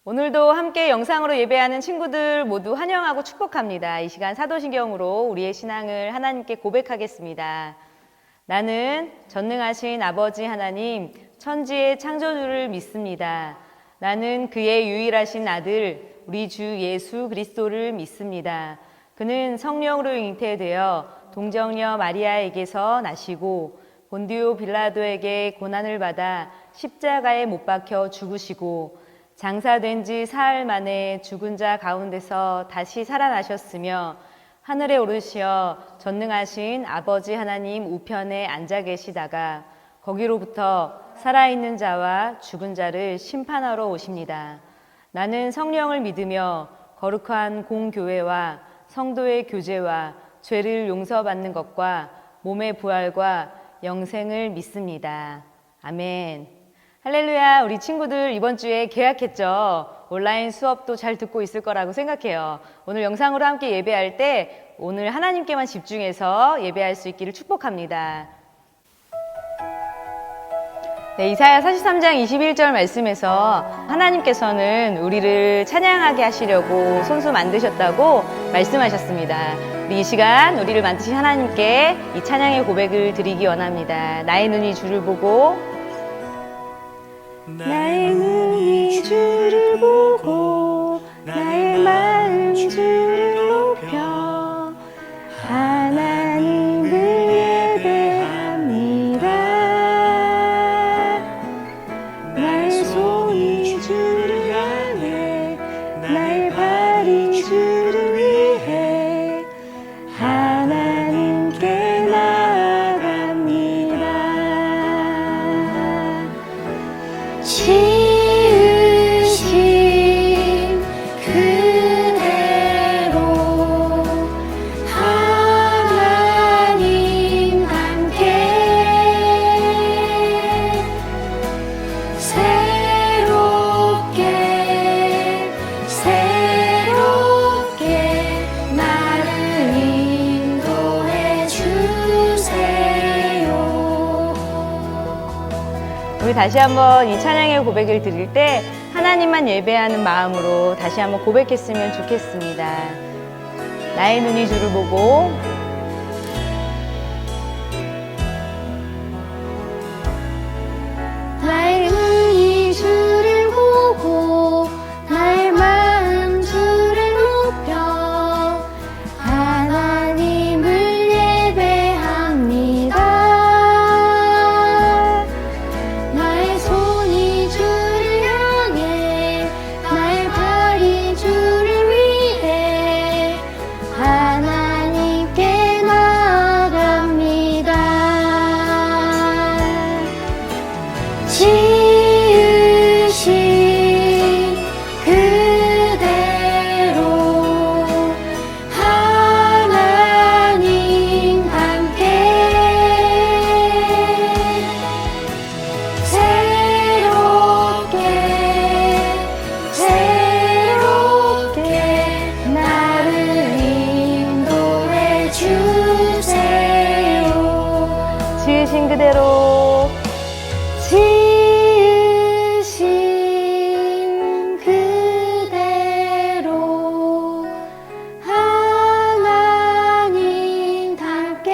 오늘도 함께 영상으로 예배하는 친구들 모두 환영하고 축복합니다. 이 시간 사도신경으로 우리의 신앙을 하나님께 고백하겠습니다. 나는 전능하신 아버지 하나님, 천지의 창조주를 믿습니다. 나는 그의 유일하신 아들, 우리 주 예수 그리스도를 믿습니다. 그는 성령으로 잉태되어 동정녀 마리아에게서 나시고 본디오 빌라도에게 고난을 받아 십자가에 못 박혀 죽으시고 장사된 지 사흘 만에 죽은 자 가운데서 다시 살아나셨으며 하늘에 오르시어 전능하신 아버지 하나님 우편에 앉아 계시다가 거기로부터 살아있는 자와 죽은 자를 심판하러 오십니다. 나는 성령을 믿으며 거룩한 공교회와 성도의 교제와 죄를 용서받는 것과 몸의 부활과 영생을 믿습니다. 아멘. 할렐루야. 우리 친구들 이번 주에 개학했죠? 온라인 수업도 잘 듣고 있을 거라고 생각해요. 오늘 영상으로 함께 예배할 때 오늘 하나님께만 집중해서 예배할 수 있기를 축복합니다. 네, 이사야 43장 21절 말씀에서 하나님께서는 우리를 찬양하게 하시려고 손수 만드셨다고 말씀하셨습니다. 우리 이 시간 우리를 만드신 하나님께 이 찬양의 고백을 드리기 원합니다. 나의 눈이 주를 보고 나의 눈이 주를 보고 나의 마음 주를 높여 하나님을 예배합니다. 나의 손이 주를 향해 나의 발이 주를 위해 하나님께 나아갑니다. 지으신 그대로 하나님 함께 새롭게 나를 인도해 주세요. 우리 다시 한번 이 찬양의 고백을 드릴 때 하나님만 예배하는 마음으로 다시 한번 고백했으면 좋겠습니다. 나의 눈이 주를 보고 나의 눈이 주를 보고 나의 마음 주를 높여 하나님을 예배합니다. 나의 손이 주를 향해 나의 발이 주를 위해 하나님께 나아갑니다. 지으신 그대로 하나님 함께 새롭게 나를 인도해 주세요. 지으신 그대로 지으신 그대로 하나님 함께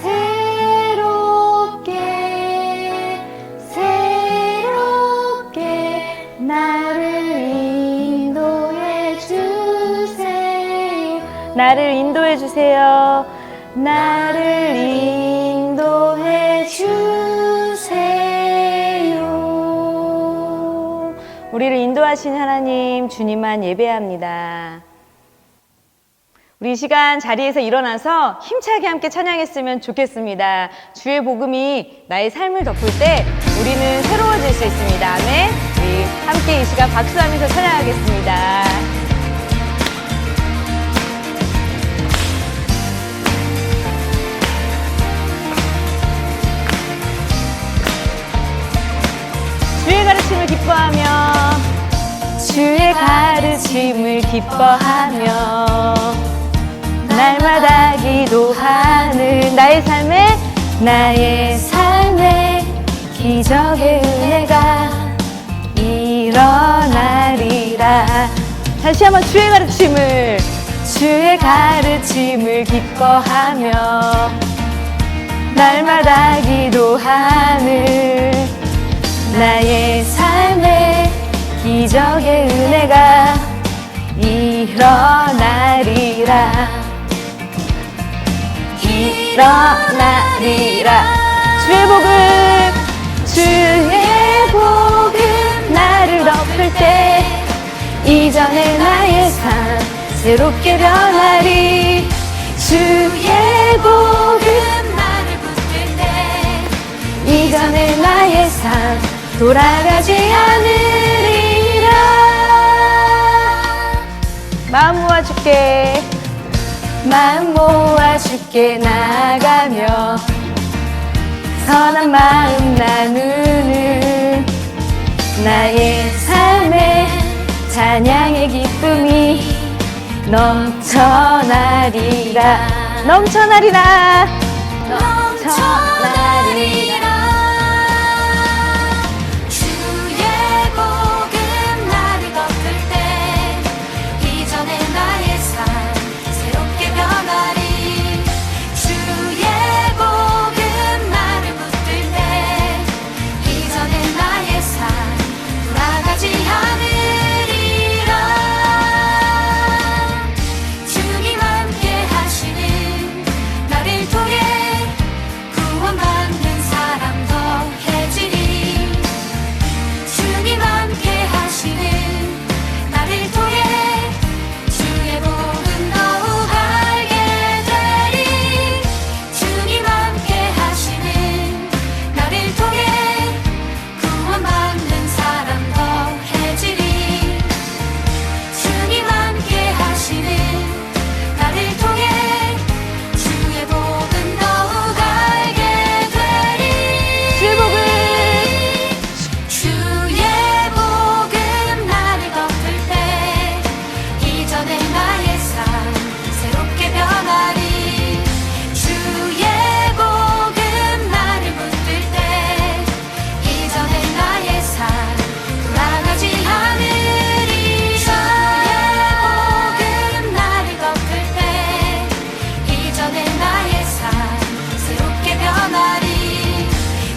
새롭게 나를 인도해 주세요. 나를 인도해 주세요. 나를 인도해 주세요. 우리를 인도하신 하나님 주님만 예배합니다. 우리 이 시간 자리에서 일어나서 힘차게 함께 찬양했으면 좋겠습니다. 주의 복음이 나의 삶을 덮을 때 우리는 새로워질 수 있습니다. 아멘. 우리 함께 이 시간 박수하면서 찬양하겠습니다. 주의 가르침을 기뻐하며 주의 가르침을 기뻐하며 날마다 기도하는 나의 삶에 기적의 은혜가 일어나리라. 다시 한번 주의 가르침을 기뻐하며 날마다 기도하는 나의 삶에 기적의 은혜가 일어나리라. 주의 복음 나를 덮을 때 이전의 나의 삶 새롭게 변하리. 주의 복음 나를 붙들 때 이전의 나의 삶 돌아가지 않으리라. 마음 모아 주께 나가며 선한 마음 나누는 나의 삶에 찬양의 기쁨이 넘쳐나리라. 주의 복음 나를 덮을 때 이전의 나의 삶 새롭게 변하리. 주의 복음 나를 붙들 때 이전의 나의 삶 돌아가지 않으리라. 주님 함께 하시는 나를 통해 구원받는 사람 더해지리. 주님 함께 하시는 나를 통해 주의 복음 더욱 알게 되리. 주님 함께 하시는 나를 통해 구원받는 사람 더해지리. 주님 함께 하시는 나를 통해 주의 복음 더욱 알게 되리. 주의 복음 나를 덮을 때 이전의 나의 삶 새롭게 변하리. 주의 복음 나를 붙들 때 이전의 나의 삶 돌아가지 않으리. 주의 복음 나를 덮을 때 이전의 나의 삶 새롭게 변하리.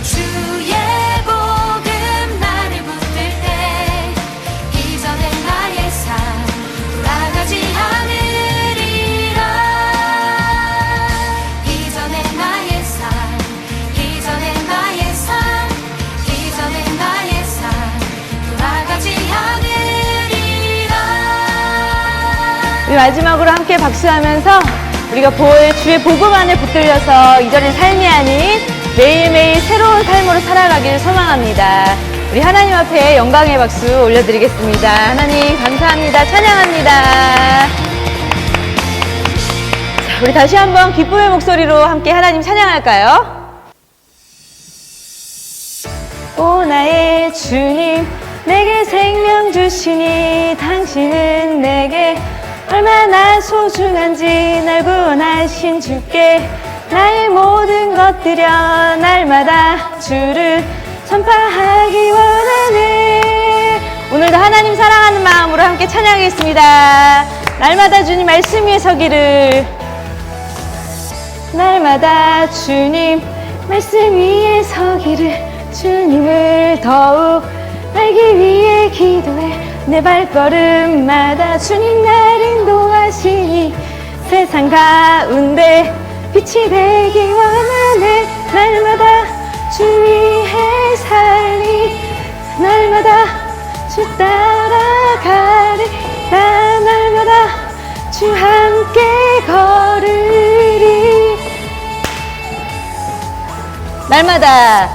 주의 복음 나를 붙들 때 이전의 나의 삶 돌아가지 않으리라. 이전의 나의 삶 이전의 나의 삶 이전의 나의 삶 돌아가지 않으리라. 우리 마지막으로 함께 박수하면서 우리가 주의 복음 안에 붙들려서 이전의 삶이 아닌 매일매일 새로운 삶으로 살아가길 소망합니다. 우리 하나님 앞에 영광의 박수 올려드리겠습니다. 하나님 감사합니다. 찬양합니다. 자, 우리 다시 한번 기쁨의 목소리로 함께 하나님 찬양할까요? 오 나의 주님 내게 생명 주시니 당신은 내게 얼마나 소중한지 날 구원하신 주께 나의 모든 것 드려 날마다 주를 선포하기 원하네. 오늘도 하나님 사랑하는 마음으로 함께 찬양하겠습니다. 날마다 주님 말씀 위에 서기를. 날마다 주님 말씀 위에 서기를 주님을 더욱 알기 위해 기도해. 내 발걸음마다 주님 날 인도하시니 세상 가운데 빛이 되기 원하네. 날마다 주 위해 살리 날마다 주 따라가리. 나 날마다 주 함께 걸으리. 날마다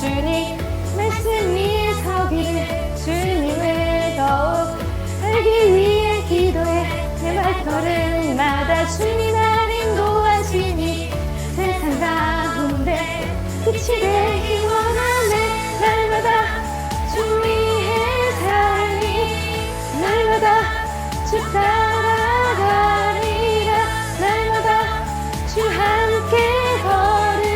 주님 말씀 위에 서기를 주님을 더욱 알기 위해 기도해. 내 발걸음마다 주님 날 인도하시니 세상 가운데 빛이 되기 원하네. 날마다 주 위해 살리 날마다 주 따라가리라. 날마다 주 함께 걸으리.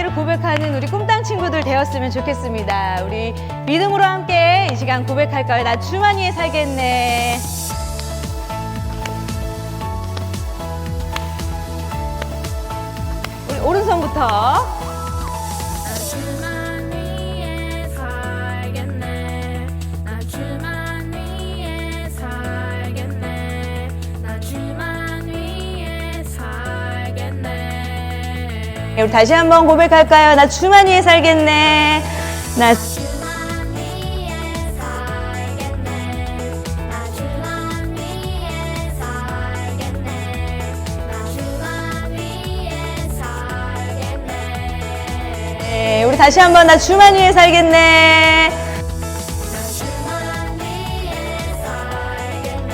하나님께를 고백하는 우리 꿈땅 친구들 되었으면 좋겠습니다. 우리 믿음으로 함께 이 시간 고백할까요? 나 주만 위해 살겠네. 우리 오른손부터. 나 주만 위해 살겠네. 나 주만 위해 살겠네. 나 주만 위해 살겠네. 우리 다시 한번 고백할까요? 나 주만 위해 살겠네. 나 주만 위해 살겠네. 나 주만 위해 살겠네. 나 주만 위해 살겠네. 네, 우리 다시 한번 나 주만 위해 살겠네. 나 주만 위해 살겠네.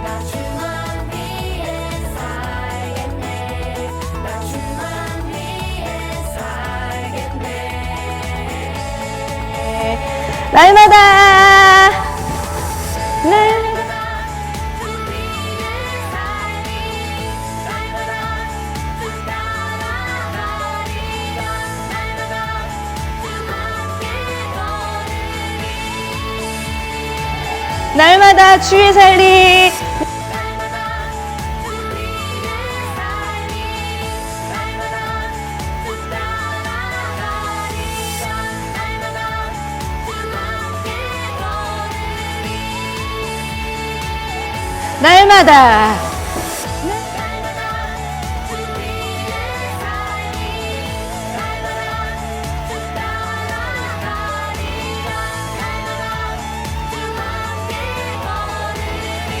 나 주만 위해 살겠네. 나 주만 위해 살겠네. 날마다 날 주 위에 살리 날마다 주 따라가리라 날마다 주 함께 걸으리 날마다 주의 살리 날마다 주 위에 살리 날마다 주 따라가리라 날마다 주 함께 걸으리 날마다 날마다 주 위에 살리 날마다 주 따라가리라 날마다 주 함께 걸으리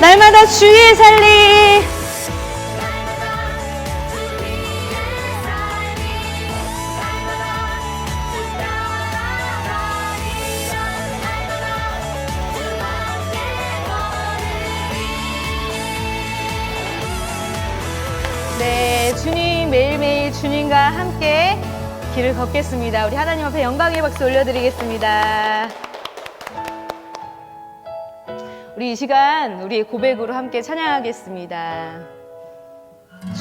날마다 주의 살리 날마다 주 위에 살리 날마다 주 따라가리라 날마다 주 함께 걸으리 네, 주님 매일매일 주님과 함께 길을 걷겠습니다. 우리 하나님 앞에 영광의 박수 올려드리겠습니다. 우리 이 시간 우리의 고백으로 함께 찬양하겠습니다.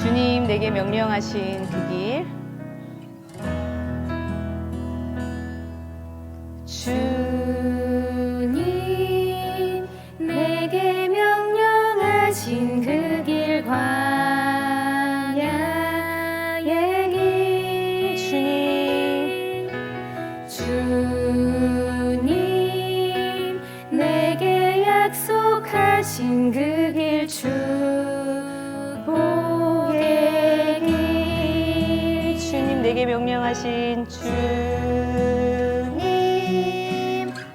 주님 내게 명령하신 그 길 주님 내게 명령하신 그 길 광야의 길 주님 내게 약속하신 그 길 축복의 길 주님 내게 명령하신 주님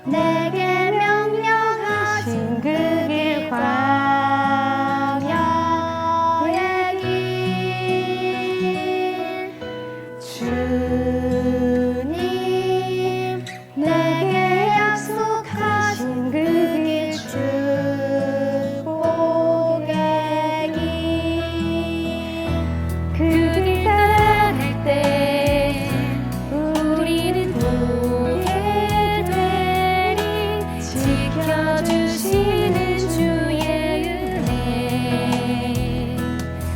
내게 명령하신 그 길 광야의 길 주님 내게 약속하신 그 길 축복의 길 그 길 따라갈 때 우리는 보게 되리 지켜주시는 주의 은혜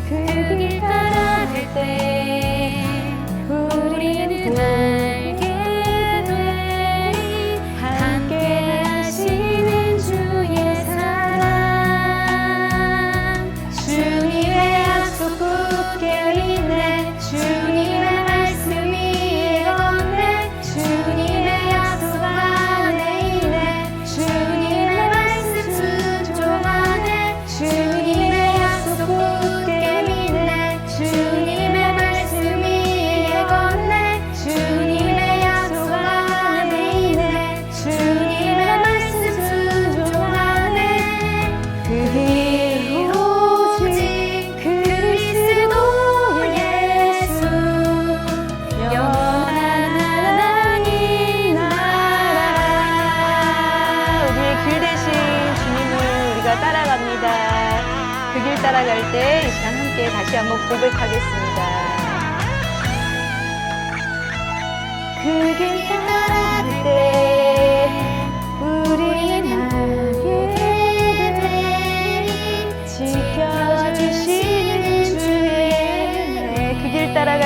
그 길 따라갈 때 우리는 알게 되리 함께 하시는 주의 사랑 주님의 약속 굳게 믿네 주님의 말씀이 건네 주님의 약속 안에 있네 주님의 말씀 순종하네 주님의 약속 굳게 믿네 주님의 말씀이 건네 주님의 약속 안에 있네 주님의 말씀 순종하네 그 길 오직 그리스도 예수 영원한 하나님 나라 우리의 길 대신 주님을 우리가 따라갑니다. 그 길 따라갈 때 이 시간 함께 다시 한번 고백하겠습니다. 그 길 따라갈 때 우리는 알게 되리 지켜주시는 주의 은혜 그 길 따라갈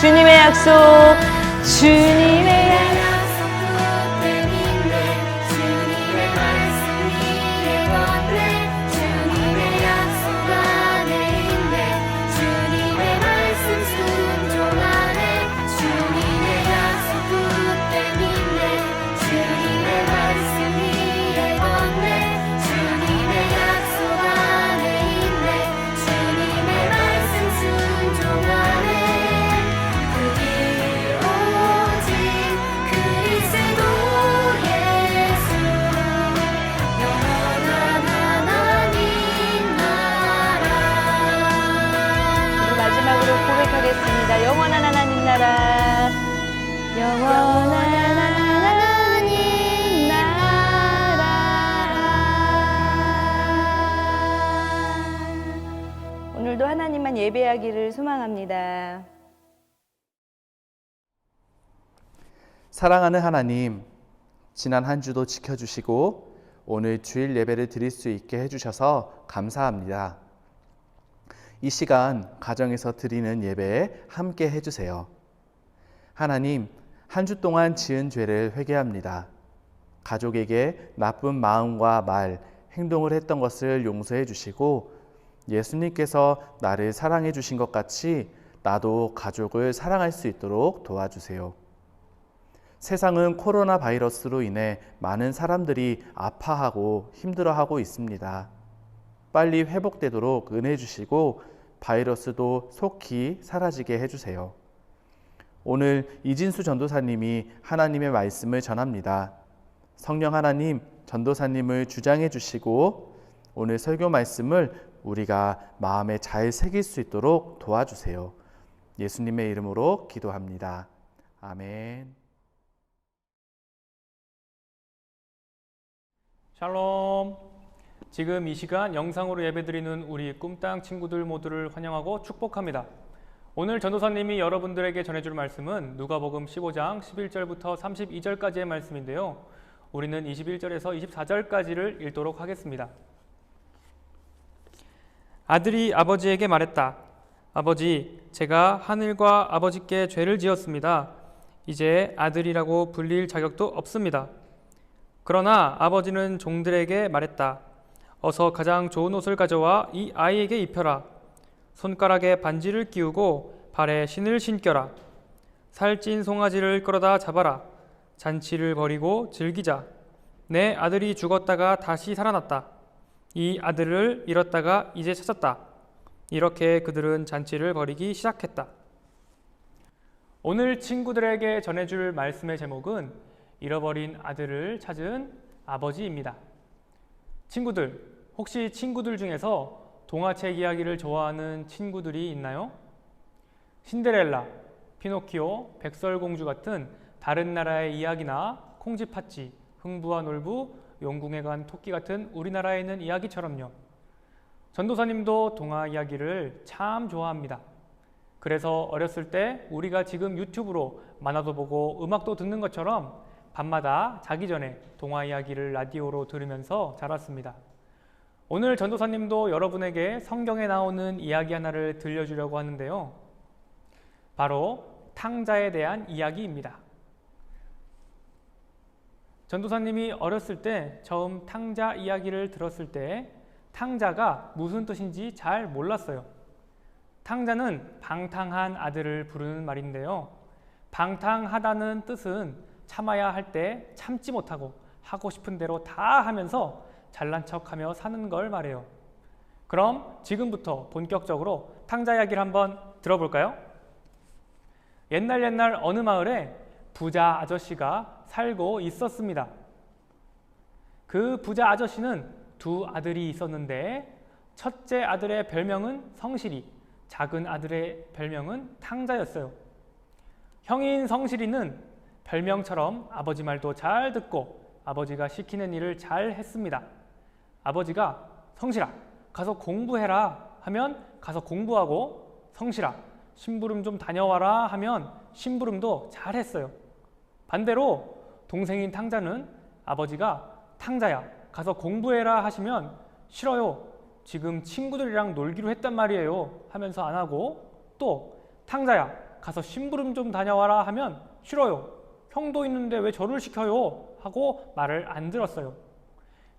주님의 약속, 주님의 약속. 고백하겠습니다. 영원한 하나님 나라, 영원한 하나님 나라. 오늘도 하나님만 예배하기를 소망합니다. 사랑하는 하나님, 지난 한 주도 지켜주시고 오늘 주일 예배를 드릴 수 있게 해주셔서 감사합니다. 이 시간 가정에서 드리는 예배에 함께 해주세요. 하나님, 한 주 동안 지은 죄를 회개합니다. 가족에게 나쁜 마음과 말, 행동을 했던 것을 용서해 주시고 예수님께서 나를 사랑해 주신 것 같이 나도 가족을 사랑할 수 있도록 도와주세요. 세상은 코로나 바이러스로 인해 많은 사람들이 아파하고 힘들어하고 있습니다. 빨리 회복되도록 은혜 주시고 바이러스도 속히 사라지게 해주세요. 오늘 이진수 전도사님이 하나님의 말씀을 전합니다. 성령 하나님, 전도사님을 주장해 주시고 오늘 설교 말씀을 우리가 마음에 잘 새길 수 있도록 도와주세요. 예수님의 이름으로 기도합니다. 아멘. 샬롬. 지금 이 시간 영상으로 예배드리는 우리 꿈땅 친구들 모두를 환영하고 축복합니다. 오늘 전도사님이 여러분들에게 전해줄 말씀은 누가복음 15장 11절부터 32절까지의 말씀인데요. 우리는 21절에서 24절까지를 읽도록 하겠습니다. 아들이 아버지에게 말했다. 아버지, 제가 하늘과 아버지께 죄를 지었습니다. 이제 아들이라고 불릴 자격도 없습니다. 그러나 아버지는 종들에게 말했다. 어서 가장 좋은 옷을 가져와 이 아이에게 입혀라. 손가락에 반지를 끼우고 발에 신을 신겨라. 살찐 송아지를 끌어다 잡아라. 잔치를 벌이고 즐기자. 내 아들이 죽었다가 다시 살아났다. 이 아들을 잃었다가 이제 찾았다. 이렇게 그들은 잔치를 벌이기 시작했다. 오늘 친구들에게 전해줄 말씀의 제목은 잃어버린 아들을 찾은 아버지입니다. 친구들, 혹시 친구들 중에서 동화책 이야기를 좋아하는 친구들이 있나요? 신데렐라, 피노키오, 백설공주 같은 다른 나라의 이야기나 콩쥐팥쥐, 흥부와 놀부, 용궁에 간 토끼 같은 우리나라에 있는 이야기처럼요. 전도사님도 동화 이야기를 참 좋아합니다. 그래서 어렸을 때 우리가 지금 유튜브로 만화도 보고 음악도 듣는 것처럼 밤마다 자기 전에 동화 이야기를 라디오로 들으면서 자랐습니다. 오늘 전도사님도 여러분에게 성경에 나오는 이야기 하나를 들려주려고 하는데요. 바로 탕자에 대한 이야기입니다. 전도사님이 어렸을 때 처음 탕자 이야기를 들었을 때 탕자가 무슨 뜻인지 잘 몰랐어요. 탕자는 방탕한 아들을 부르는 말인데요. 방탕하다는 뜻은 참아야 할 때 참지 못하고 하고 싶은 대로 다 하면서 잘난 척하며 사는 걸 말해요. 그럼 지금부터 본격적으로 탕자 이야기를 한번 들어볼까요? 옛날 어느 마을에 부자 아저씨가 살고 있었습니다. 그 부자 아저씨는 두 아들이 있었는데 첫째 아들의 별명은 성실이, 작은 아들의 별명은 탕자였어요. 형인 성실이는 별명처럼 아버지 말도 잘 듣고 아버지가 시키는 일을 잘 했습니다. 아버지가 성실아, 가서 공부해라 하면 가서 공부하고, 성실아, 심부름 좀 다녀와라 하면 심부름도 잘 했어요. 반대로 동생인 탕자는 아버지가 탕자야, 가서 공부해라 하시면 싫어요, 지금 친구들이랑 놀기로 했단 말이에요 하면서 안 하고, 또 탕자야, 가서 심부름 좀 다녀와라 하면 싫어요. 형도 있는데 왜 저를 시켜요? 하고 말을 안 들었어요.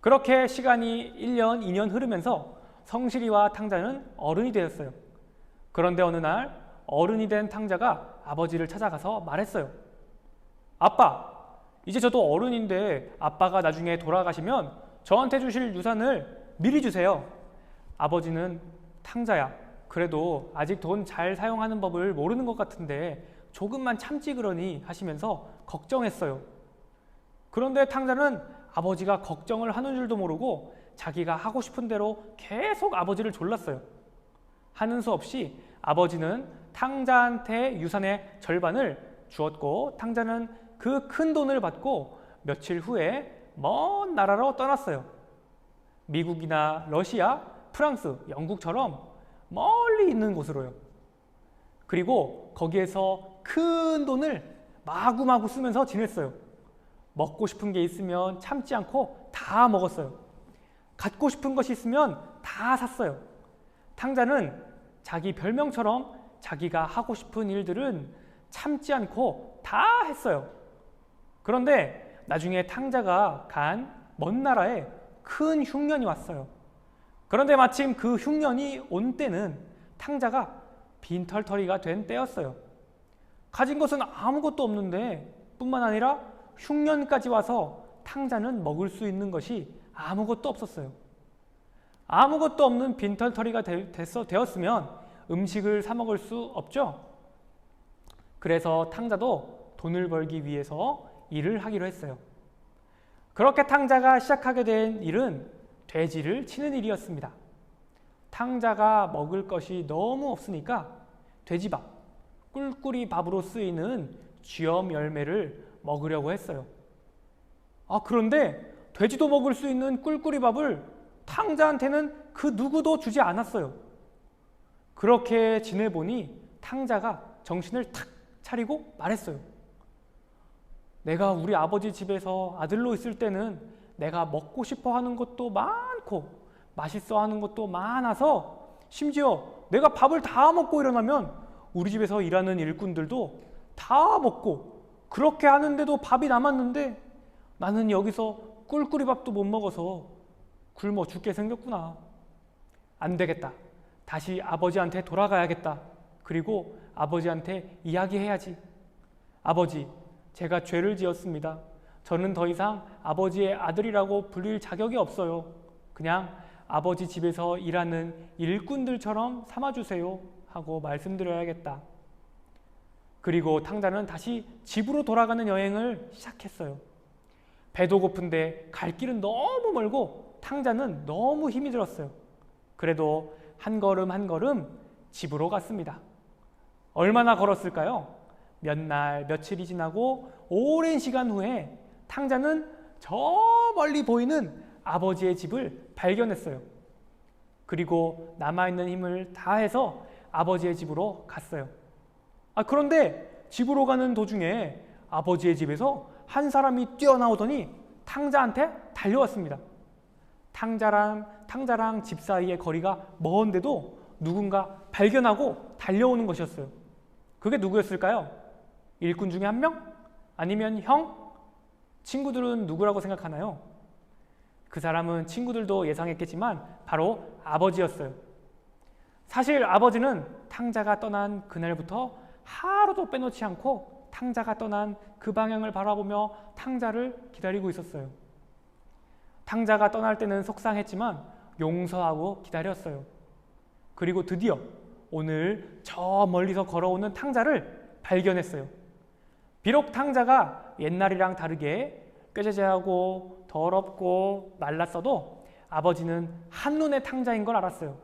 그렇게 시간이 1년, 2년 흐르면서 성실이와 탕자는 어른이 되었어요. 그런데 어느 날 어른이 된 탕자가 아버지를 찾아가서 말했어요. 아빠, 이제 저도 어른인데 아빠가 나중에 돌아가시면 저한테 주실 유산을 미리 주세요. 아버지는 탕자야, 그래도 아직 돈 잘 사용하는 법을 모르는 것 같은데 조금만 참지 그러니 하시면서 걱정했어요. 그런데 탕자는 아버지가 걱정을 하는 줄도 모르고 자기가 하고 싶은 대로 계속 아버지를 졸랐어요. 하는 수 없이 아버지는 탕자한테 유산의 절반을 주었고 탕자는 그 큰 돈을 받고 며칠 후에 먼 나라로 떠났어요. 미국이나 러시아, 프랑스, 영국처럼 멀리 있는 곳으로요. 그리고 거기에서 큰 돈을 마구마구 쓰면서 지냈어요. 먹고 싶은 게 있으면 참지 않고 다 먹었어요. 갖고 싶은 것이 있으면 다 샀어요. 탕자는 자기 별명처럼 자기가 하고 싶은 일들은 참지 않고 다 했어요. 그런데 나중에 탕자가 간 먼 나라에 큰 흉년이 왔어요. 그런데 마침 그 흉년이 온 때는 탕자가 빈털터리가 된 때였어요. 가진 것은 아무것도 없는데 뿐만 아니라 흉년까지 와서 탕자는 먹을 수 있는 것이 아무것도 없었어요. 아무것도 없는 빈털터리가 되었으면 음식을 사 먹을 수 없죠. 그래서 탕자도 돈을 벌기 위해서 일을 하기로 했어요. 그렇게 탕자가 시작하게 된 일은 돼지를 치는 일이었습니다. 탕자가 먹을 것이 너무 없으니까 돼지밥, 꿀꿀이 밥으로 쓰이는 쥐엄 열매를 먹으려고 했어요. 그런데 돼지도 먹을 수 있는 꿀꿀이 밥을 탕자한테는 그 누구도 주지 않았어요. 그렇게 지내보니 탕자가 정신을 탁 차리고 말했어요. 내가 우리 아버지 집에서 아들로 있을 때는 내가 먹고 싶어 하는 것도 많고 맛있어 하는 것도 많아서 심지어 내가 밥을 다 먹고 일어나면 우리 집에서 일하는 일꾼들도 다 먹고 그렇게 하는데도 밥이 남았는데 나는 여기서 꿀꿀이 밥도 못 먹어서 굶어 죽게 생겼구나. 안 되겠다. 다시 아버지한테 돌아가야겠다. 그리고 아버지한테 이야기해야지. 아버지, 제가 죄를 지었습니다. 저는 더 이상 아버지의 아들이라고 불릴 자격이 없어요. 그냥 아버지 집에서 일하는 일꾼들처럼 삼아주세요 하고 말씀드려야겠다. 그리고 탕자는 다시 집으로 돌아가는 여행을 시작했어요. 배도 고픈데 갈 길은 너무 멀고 탕자는 너무 힘이 들었어요. 그래도 한 걸음 한 걸음 집으로 갔습니다. 얼마나 걸었을까요? 몇 날, 며칠이 지나고 오랜 시간 후에 탕자는 저 멀리 보이는 아버지의 집을 발견했어요. 그리고 남아있는 힘을 다해서 아버지의 집으로 갔어요. 그런데 집으로 가는 도중에 아버지의 집에서 한 사람이 뛰어나오더니 탕자한테 달려왔습니다. 탕자랑 집 사이의 거리가 먼데도 누군가 발견하고 달려오는 것이었어요. 그게 누구였을까요? 일꾼 중에 한 명? 아니면 형? 친구들은 누구라고 생각하나요? 그 사람은 친구들도 예상했겠지만 바로 아버지였어요. 사실 아버지는 탕자가 떠난 그날부터 하루도 빼놓지 않고 탕자가 떠난 그 방향을 바라보며 탕자를 기다리고 있었어요. 탕자가 떠날 때는 속상했지만 용서하고 기다렸어요. 그리고 드디어 오늘 저 멀리서 걸어오는 탕자를 발견했어요. 비록 탕자가 옛날이랑 다르게 꾀죄죄하고 더럽고 말랐어도 아버지는 한눈에 탕자인 걸 알았어요.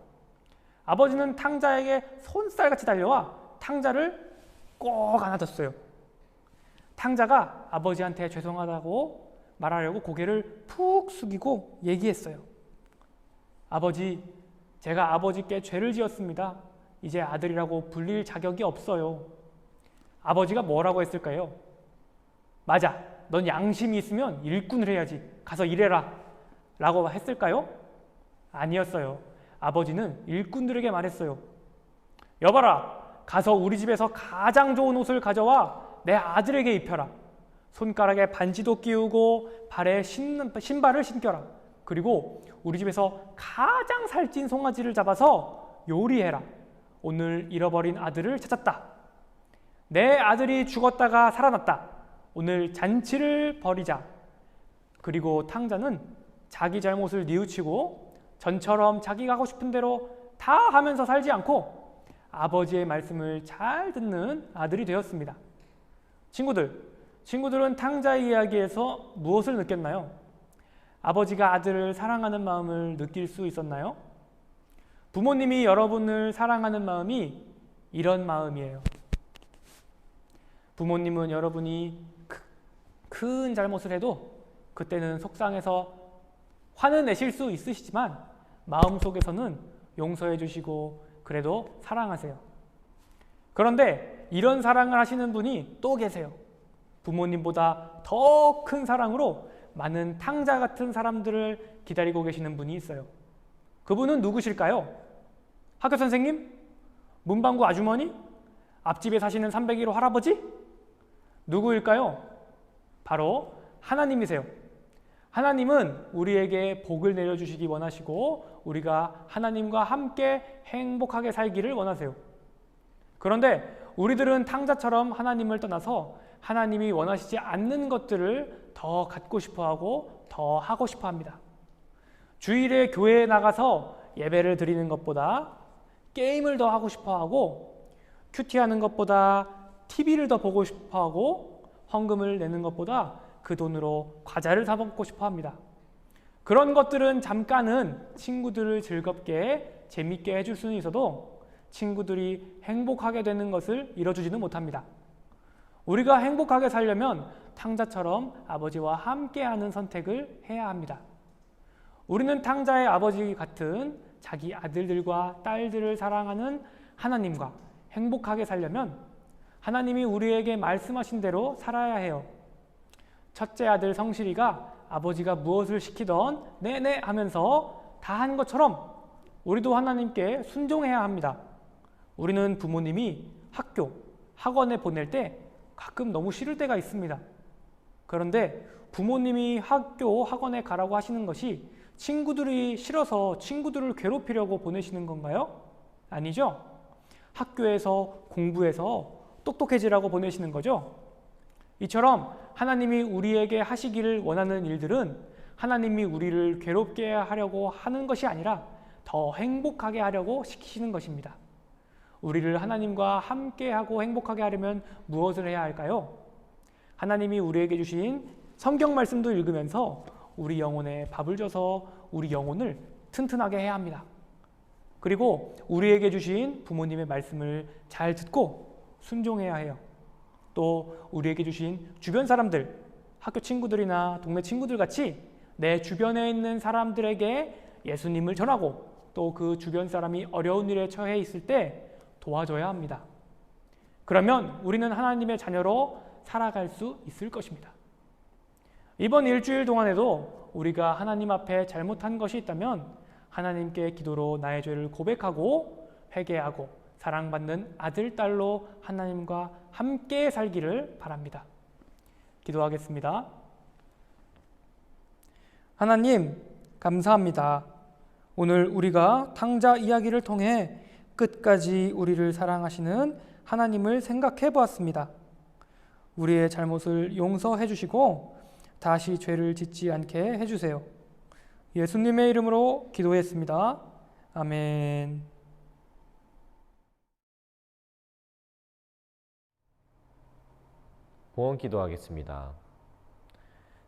아버지는 탕자에게 손살같이 달려와 탕자를 꼭 안아줬어요. 탕자가 아버지한테 죄송하다고 말하려고 고개를 푹 숙이고 얘기했어요. 아버지, 제가 아버지께 죄를 지었습니다. 이제 아들이라고 불릴 자격이 없어요. 아버지가 뭐라고 했을까요? 맞아, 넌 양심이 있으면 일꾼을 해야지. 가서 일해라. 라고 했을까요? 아니었어요. 아버지는 일꾼들에게 말했어요. 여봐라, 가서 우리 집에서 가장 좋은 옷을 가져와 내 아들에게 입혀라. 손가락에 반지도 끼우고 발에 신발을 신겨라. 그리고 우리 집에서 가장 살찐 송아지를 잡아서 요리해라. 오늘 잃어버린 아들을 찾았다. 내 아들이 죽었다가 살아났다. 오늘 잔치를 벌이자. 그리고 탕자는 자기 잘못을 뉘우치고 전처럼 자기가 하고 싶은 대로 다 하면서 살지 않고 아버지의 말씀을 잘 듣는 아들이 되었습니다. 친구들은 탕자의 이야기에서 무엇을 느꼈나요? 아버지가 아들을 사랑하는 마음을 느낄 수 있었나요? 부모님이 여러분을 사랑하는 마음이 이런 마음이에요. 부모님은 여러분이 큰 잘못을 해도 그때는 속상해서 화는 내실 수 있으시지만 마음속에서는 용서해 주시고 그래도 사랑하세요. 그런데 이런 사랑을 하시는 분이 또 계세요. 부모님보다 더 큰 사랑으로 많은 탕자 같은 사람들을 기다리고 계시는 분이 있어요. 그분은 누구실까요? 학교 선생님? 문방구 아주머니? 앞집에 사시는 301호 할아버지? 누구일까요? 바로 하나님이세요. 하나님은 우리에게 복을 내려주시기 원하시고 우리가 하나님과 함께 행복하게 살기를 원하세요. 그런데 우리들은 탕자처럼 하나님을 떠나서 하나님이 원하시지 않는 것들을 더 갖고 싶어하고 더 하고 싶어합니다. 주일에 교회에 나가서 예배를 드리는 것보다 게임을 더 하고 싶어하고 큐티하는 것보다 TV를 더 보고 싶어하고 헌금을 내는 것보다 그 돈으로 과자를 사 먹고 싶어합니다. 그런 것들은 잠깐은 친구들을 즐겁게 재밌게 해줄 수는 있어도 친구들이 행복하게 되는 것을 이뤄주지는 못합니다. 우리가 행복하게 살려면 탕자처럼 아버지와 함께하는 선택을 해야 합니다. 우리는 탕자의 아버지 같은 자기 아들들과 딸들을 사랑하는 하나님과 행복하게 살려면 하나님이 우리에게 말씀하신 대로 살아야 해요. 첫째 아들 성실이가 아버지가 무엇을 시키던 네네 하면서 다 한 것처럼 우리도 하나님께 순종해야 합니다. 우리는 부모님이 학교, 학원에 보낼 때 가끔 너무 싫을 때가 있습니다. 그런데 부모님이 학교, 학원에 가라고 하시는 것이 친구들이 싫어서 친구들을 괴롭히려고 보내시는 건가요? 아니죠. 학교에서 공부해서 똑똑해지라고 보내시는 거죠. 이처럼 하나님이 우리에게 하시기를 원하는 일들은 하나님이 우리를 괴롭게 하려고 하는 것이 아니라 더 행복하게 하려고 시키시는 것입니다. 우리를 하나님과 함께하고 행복하게 하려면 무엇을 해야 할까요? 하나님이 우리에게 주신 성경 말씀도 읽으면서 우리 영혼에 밥을 줘서 우리 영혼을 튼튼하게 해야 합니다. 그리고 우리에게 주신 부모님의 말씀을 잘 듣고 순종해야 해요. 또 우리에게 주신 주변 사람들, 학교 친구들이나 동네 친구들 같이 내 주변에 있는 사람들에게 예수님을 전하고 또 그 주변 사람이 어려운 일에 처해 있을 때 도와줘야 합니다. 그러면 우리는 하나님의 자녀로 살아갈 수 있을 것입니다. 이번 일주일 동안에도 우리가 하나님 앞에 잘못한 것이 있다면 하나님께 기도로 나의 죄를 고백하고 회개하고 사랑받는 아들, 딸로 하나님과 함께 살기를 바랍니다. 기도하겠습니다. 하나님, 감사합니다. 오늘 우리가 탕자 이야기를 통해 끝까지 우리를 사랑하시는 하나님을 생각해 보았습니다. 우리의 잘못을 용서해 주시고 다시 죄를 짓지 않게 해주세요. 예수님의 이름으로 기도했습니다. 아멘. 봉헌 기도하겠습니다.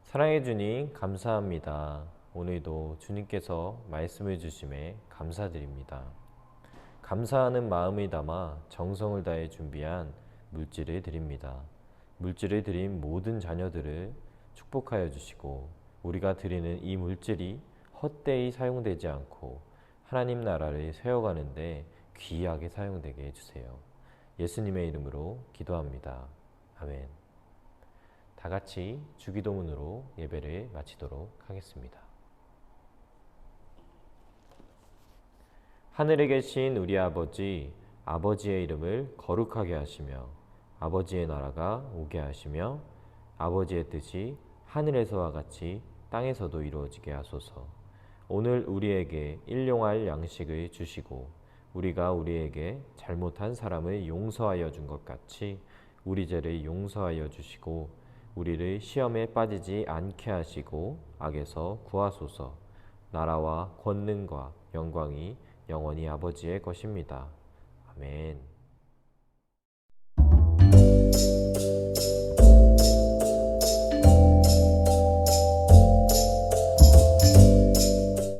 사랑해 주님 감사합니다. 오늘도 주님께서 말씀해 주심에 감사드립니다. 감사하는 마음을 담아 정성을 다해 준비한 물질을 드립니다. 물질을 드린 모든 자녀들을 축복하여 주시고 우리가 드리는 이 물질이 헛되이 사용되지 않고 하나님 나라를 세워가는 데 귀하게 사용되게 해주세요. 예수님의 이름으로 기도합니다. 아멘. 다 같이 주기도문으로 예배를 마치도록 하겠습니다. 하늘에 계신 우리 아버지, 아버지의 이름을 거룩하게 하시며 아버지의 나라가 오게 하시며 아버지의 뜻이 하늘에서와 같이 땅에서도 이루어지게 하소서. 오늘 우리에게 일용할 양식을 주시고 우리가 우리에게 잘못한 사람을 용서하여 준 것 같이 우리 죄를 용서하여 주시고 우리를 시험에 빠지지 않게 하시고 악에서 구하소서. 나라와 권능과 영광이 영원히 아버지의 것입니다. 아멘.